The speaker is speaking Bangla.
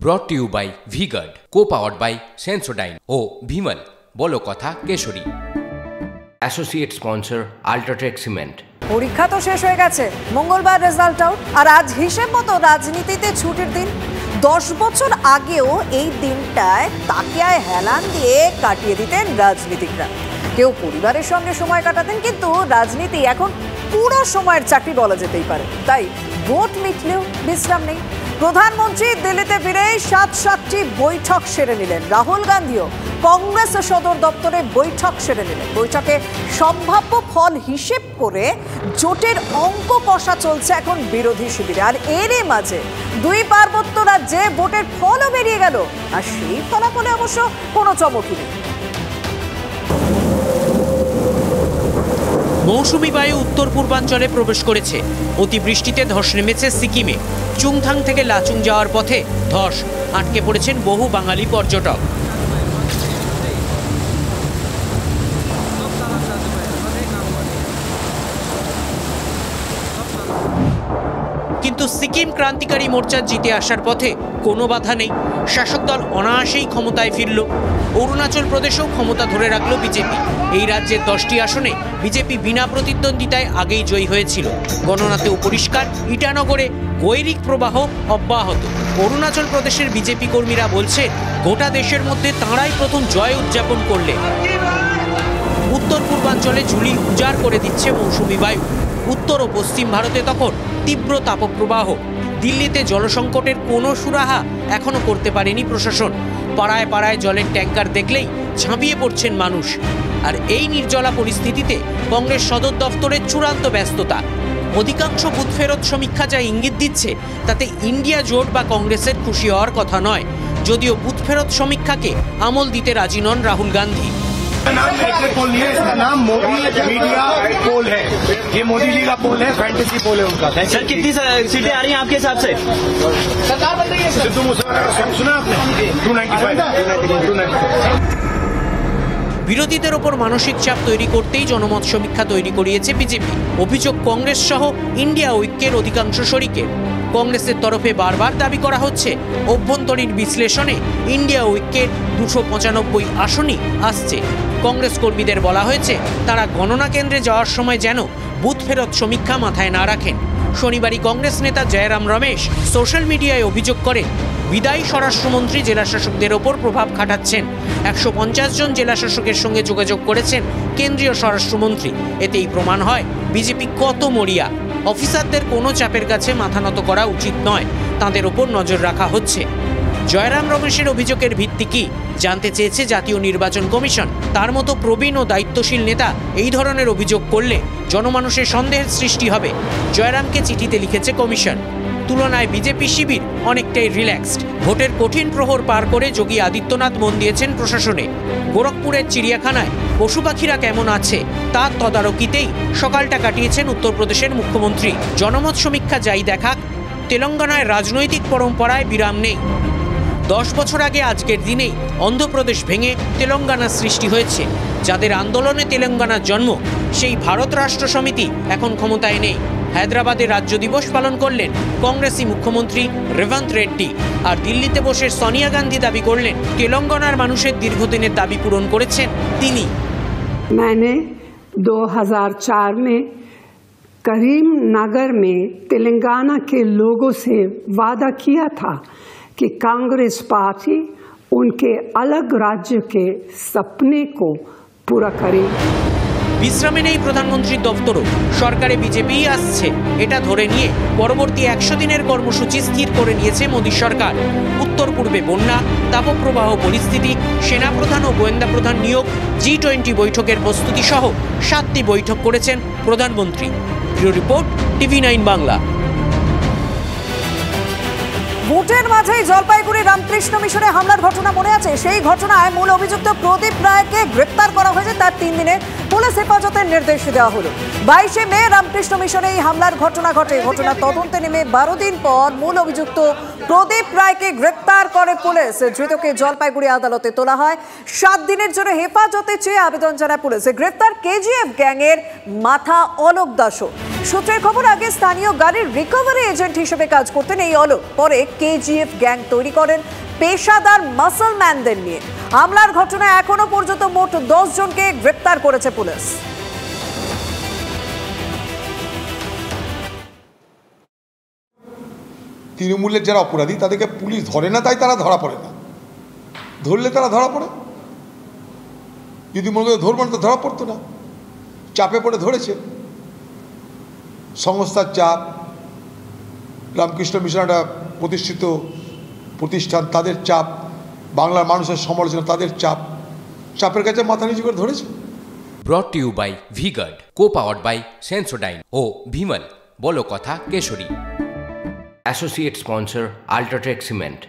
ব্রট to you by V-Guard, co-powered by Sensodyne ও ভিমল বলো কথা Keshari. Associate sponsor UltraTech cement. পরীক্ষা তো শেষ হয়ে গেছে, মঙ্গলবার রেজাল্ট আউট, আর আজ হিসেব মতো রাজনীতিতে ছুটির দিন। 10 বছর আগেও এই দিনটায় তাকিয়ায় হেলান দিয়ে কাটিয়ে দিতেন রাজনীতিকরা। কেউ পরিবারের সঙ্গে সময় কাটাতেন, কিন্তু রাজনীতি এখন পুরো সময়ের চাকরি বলা যেতেই পারে। তাই ভোট মিটলেও বিশ্রাম নেই। প্রধানমন্ত্রী দিল্লিতে ফিরে 7টি বৈঠক সেরে নিলেন। রাহুল গান্ধীও কংগ্রেস সদর দপ্তরে বৈঠক সেরে নিলেন। বৈঠকে সম্ভাব্য ফল হিসেব করে জোটের অঙ্ক কষা চলছে এখন বিরোধী শিবিরে। আর এরই মাঝে 2 পার্বত্য রাজ্যে ভোটের ফলও বেরিয়ে গেল, আর সেই ফলাফলে অবশ্য কোনো চমকই নেই। মৌসুমি বায়ু উত্তর পূর্বাঞ্চলে প্রবেশ করেছে। অতিবৃষ্টিতে ধস নেমেছে সিকিমে। চুংথাং থেকে লাচুং যাওয়ার পথে ধস, আটকে পড়েছেন বহু বাঙালি পর্যটক। কিন্তু সিকিম ক্রান্তিকারী মোর্চার জিতে আসার পথে কোনো বাধা নেই। শাসক দল অনায়াসেই ক্ষমতায় ফিরল। অরুণাচল প্রদেশেও ক্ষমতা ধরে রাখল বিজেপি। এই রাজ্যের 10টি আসনে বিজেপি বিনা প্রতিদ্বন্দ্বিতায় আগেই জয়ী হয়েছিল। গণনাতেও পরিষ্কার, ইটানগরে গৈরিক প্রবাহ অব্যাহত। অরুণাচল প্রদেশের বিজেপি কর্মীরা বলছে, গোটা দেশের মধ্যে তাঁরাই প্রথম জয় উদযাপন করলেন। উত্তর পূর্বাঞ্চলে ঝুলি উজাড় করে দিচ্ছে মৌসুমি বায়ু। উত্তর ও পশ্চিম ভারতে তখন তীব্র তাপপ্রবাহ। দিল্লিতে জলসংকটের কোনো সুরাহা এখনো করতে পারেনি প্রশাসন। পাড়ায় পাড়ায় জলের ট্যাঙ্কার দেখলেই ঝাঁপিয়ে পড়ছেন মানুষ। আর এই নির্জলা পরিস্থিতিতে কংগ্রেস সদর দফতরে চূড়ান্ত ব্যস্ততা। অধিকাংশ বুথ ফেরত সমীক্ষা যা ইঙ্গিত দিচ্ছে, তাতে ইন্ডিয়া জোট বা কংগ্রেসের খুশি হওয়ার কথা নয়। যদিও বুথ ফেরত সমীক্ষাকে আমল দিতে রাজি নন রাহুল গান্ধী। नाम एक्टिव पोल नहीं है, इसका नाम मोदी मीडिया पोल है। ये मोदी जी का पोल है, फैंटेसी पोल है उनका। सर कितनी सीटें आ रही हैं आपके हिसाब से? सरकार बन रही है। सिद्धू मूसेवाला सुना आपने? 295। বিরোধীদের ওপর মানসিক চাপ তৈরি করতেই জনমত সমীক্ষা তৈরি করিয়েছে বিজেপি। অভিযোগ কংগ্রেস সহ ইন্ডিয়া ঐক্যের অধিকাংশ শরিকের। কংগ্রেসের তরফে বারবার দাবি করা হচ্ছে, অভ্যন্তরীণ বিশ্লেষণে ইন্ডিয়া ঐক্যের 295 আসনই আসছে। কংগ্রেস কর্মীদের বলা হয়েছে, তারা গণনা কেন্দ্রে যাওয়ার সময় যেন বুথ ফেরত সমীক্ষা মাথায় না রাখেন। শনিবারই কংগ্রেস নেতা জয়রাম রমেশ সোশ্যাল মিডিয়ায় অভিযোগ করেন, বিদায়ী স্বরাষ্ট্রমন্ত্রী জেলাশাসকদের ওপর প্রভাব খাটাচ্ছেন। 150 জন জেলাশাসকের সঙ্গে যোগাযোগ করেছেন কেন্দ্রীয় স্বরাষ্ট্রমন্ত্রী। এতেই প্রমাণ হয় বিজেপি কত মরিয়া। অফিসারদের কোনো চাপের কাছে মাথা নত করা উচিত নয়, তাঁদের ওপর নজর রাখা হচ্ছে। জয়রাম রমেশের অভিযোগের ভিত্তি কি জানতে চেয়েছে জাতীয় নির্বাচন কমিশন। তার মতো প্রবীণ ও দায়িত্বশীল নেতা এই ধরনের অভিযোগ করলে জনমানুষের সন্দেহের সৃষ্টি হবে। জয়রামকে চিঠিতে লিখেছে কমিশন। তুলনায় বিজেপি শিবির অনেকটাই রিল্যাক্সড। ভোটের কঠিন প্রহর পার করে যোগী আদিত্যনাথ মন দিয়েছেন প্রশাসনে। গোরখপুরের চিড়িয়াখানায় পশু পাখিরা কেমন আছে তার তদারকিতেই সকালটা কাটিয়েছেন উত্তরপ্রদেশের মুখ্যমন্ত্রী। জনমত সমীক্ষা যাই দেখাক, তেলেঙ্গানায় রাজনৈতিক পরম্পরায় বিরাম নেই। 10 বছর আগে আজকের দিনেই অন্ধ্রপ্রদেশ ভেঙে তেলেঙ্গানার সৃষ্টি হয়েছে। যাদের আন্দোলনে তেলেঙ্গানার জন্ম, সেই ভারত রাষ্ট্র সমিতি এখন ক্ষমতায় নেই। হায়দ্রাবাদে রাজ্য দিবস পালন করলেন কংগ্রেসি মুখ্যমন্ত্রী রেভান্ত রেড্ডি। আর দিল্লিতে বসে সোনিয়া গান্ধী দাবি করলেন, তেলেঙ্গানার মানুষের দীর্ঘদিনের দাবি পূরণ করেছেন তিনি। मैंने 2004 में करीमनगर में तेलंगाना के लोगों से वादा किया था कि कांग्रेस पार्टी उनके अलग राज्य के सपने को पूरा करेगी। বিশ্রামে নেই প্রধানমন্ত্রীর দপ্তরও। সরকারে বিজেপি আসছে এটা ধরে নিয়ে পরবর্তী 100 দিনের কর্মসূচি স্থির করে নিয়েছে মোদী সরকার। উত্তর পূর্বে বন্যা, তাপপ্রবাহ পরিস্থিতি, সেনাপ্রধান ও গোয়েন্দা প্রধান নিয়োগ, G20 বৈঠকের প্রস্তুতি সহ 7টি বৈঠক করেছেন প্রধানমন্ত্রী। Bureau report, TV9 Bangla. ভোটের মাঝেই জলপাইগুড়ি রামকৃষ্ণ মিশনে হামলার ঘটনা মনে আছে? সেই ঘটনায় মূল অভিযুক্ত প্রদীপ রায়কে গ্রেপ্তার করা হয়েছে তার 3 দিনের পুলিশ হেফাজতের নির্দেশ দেওয়া হলো। 22 মে রামকৃষ্ণ মিশনে এই হামলার ঘটনা ঘটে। ঘটনা তদন্তে নেমে 12 দিন পর মূল অভিযুক্ত প্রদীপ রায়কে গ্রেপ্তার করে পুলিশ। ধৃতকে জলপাইগুড়ি আদালতে তোলা হয়। 7 দিনের জন্য হেফাজতে চেয়ে আবেদন জানায় পুলিশ। গ্রেপ্তার কেজিএফ গ্যাংয়ের মাথা অলোক দাসও। সূত্রের খবর, আগে স্থানীয় গাড়ির রিকভারি এজেন্ট হিসেবে কাজ করতেন এই অলোক। পরে কেজিএফ গ্যাং তৈরি করেন পেশাদার মাসলম্যানদের নিয়ে। হামলার ঘটনায় এখনো পর্যন্ত মোট 10 জনকে গ্রেপ্তার করেছে পুলিশ। তৃণমূলের যারা অপরাধী তাদেরকে পুলিশ ধরে না, তাই তারা ধরা পড়ে না। ধরলে তারা ধরা পড়ে, যদি মনে করে ধরবেন তো ধরা পড়তো না। চাপে পড়ে ধরেছে, সংস্থার চাপ, রামকৃষ্ণ মিশন একটা প্রতিষ্ঠিত প্রতিষ্ঠান, তাদের চাপ, বাংলার মানুষের সমালোচনা, তাদের চাপের কাছে মাথা নিচু করে ধরেছে। Brought to you by V-Guard, co-powered by Sensodyne ও ভিমল, বলো কথা Keshari. Associate sponsor UltraTech cement.